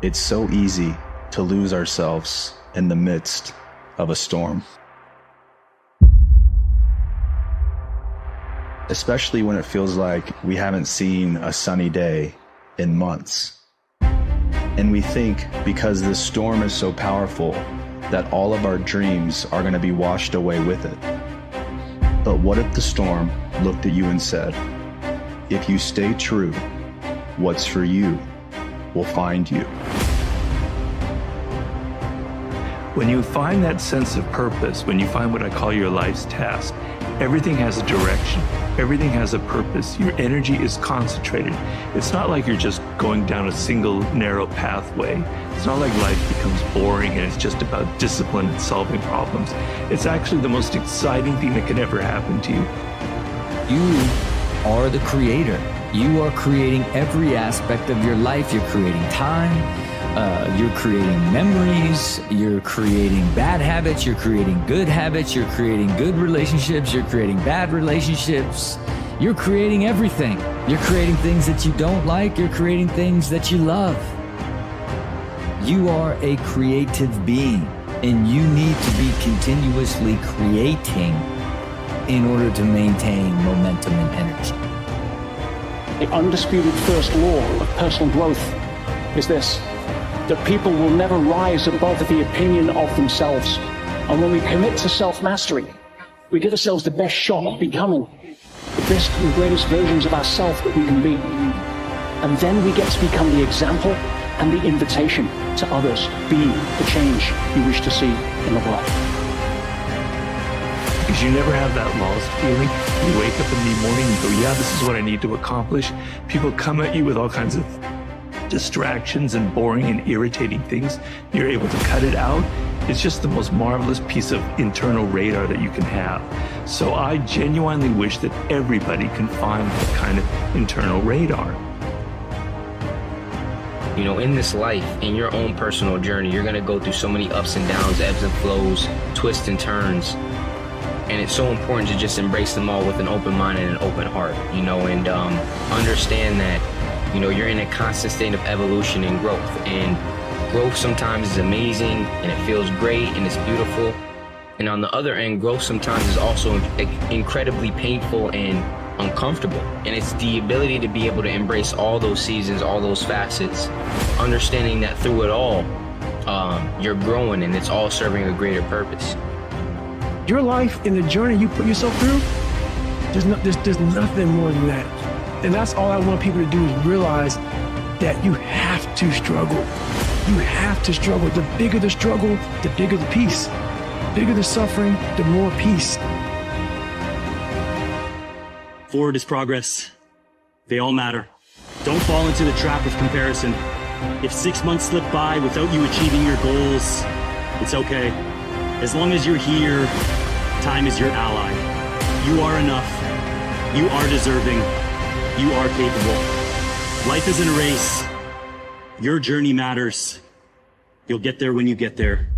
It's so easy to lose ourselves in the midst of a storm. Especially when it feels like we haven't seen a sunny day in months. And we think because this storm is so powerful that all of our dreams are going to be washed away with it. But what if the storm looked at you and said, if you stay true, what's for you will find you. When you find that sense of purpose, when you find what I call your life's task, everything has a direction. Everything has a purpose. Your energy is concentrated. It's not like you're just going down a single narrow pathway. It's not like life becomes boring and it's just about discipline and solving problems. It's actually the most exciting thing that could ever happen to you. You are the creator. You are creating every aspect of your life. You're creating time. You're creating memories. You're creating bad habits. You're creating good habits. You're creating good relationships. You're creating bad relationships. You're creating everything. You're creating things that you don't like. You're creating things that you love. You are a creative being, and you need to be continuously creating in order to maintain momentum and energy. The undisputed first law of personal growth is this, that people will never rise above the opinion of themselves. And when we commit to self-mastery, we give ourselves the best shot of becoming the best and greatest versions of ourselves that we can be. And then we get to become the example and the invitation to others. Be the change you wish to see in the world. Because you never have that lost feeling. You wake up in the morning and go, yeah, this is what I need to accomplish. People come at you with all kinds of distractions and boring and irritating things. You're able to cut it out. It's just the most marvelous piece of internal radar that you can have. So I genuinely wish that everybody can find that kind of internal radar. You know, in this life, in your own personal journey, you're going to go through so many ups and downs, ebbs and flows, twists and turns. And it's so important to just embrace them all with an open mind and an open heart, you know, and understand that, you know, you're in a constant state of evolution and growth. And growth sometimes is amazing and it feels great and it's beautiful. And on the other end, growth sometimes is also incredibly painful and uncomfortable. And it's the ability to be able to embrace all those seasons, all those facets, understanding that through it all, you're growing and it's all serving a greater purpose. Your life and the journey you put yourself through, there's nothing more than that. And that's all I want people to do is realize that you have to struggle. You have to struggle. The bigger the struggle, the bigger the peace. The bigger the suffering, the more peace. Forward is progress. They all matter. Don't fall into the trap of comparison. If 6 months slip by without you achieving your goals, it's okay. As long as you're here, time is your ally. You are enough. You are deserving. You are capable. Life isn't a race. Your journey matters. You'll get there when you get there.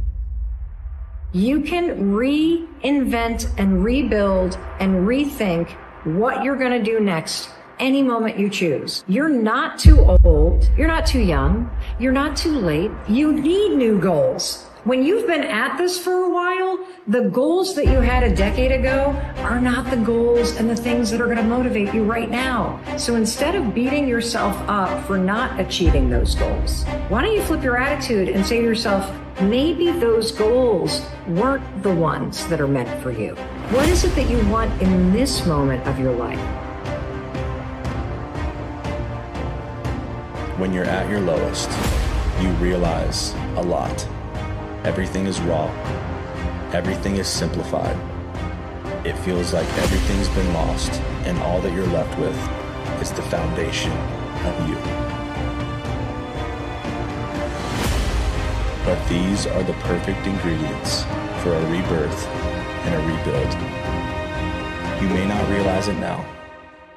You can reinvent and rebuild and rethink what you're going to do next any moment you choose. You're not too old. You're not too young. You're not too late. You need new goals. When you've been at this for a while, the goals that you had a decade ago are not the goals and the things that are going to motivate you right now. So instead of beating yourself up for not achieving those goals, why don't you flip your attitude and say to yourself, maybe those goals weren't the ones that are meant for you. What is it that you want in this moment of your life? When you're at your lowest, you realize a lot. Everything is raw. Everything is simplified. It feels like everything's been lost, and all that you're left with is the foundation of you. But these are the perfect ingredients for a rebirth and a rebuild. You may not realize it now,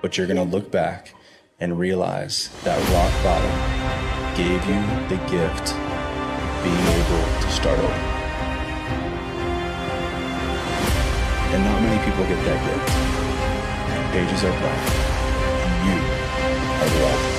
but you're gonna look back and realize that rock bottom gave you the gift of being able to start over. And not many people get that gift. Pages are blank, and you are the author.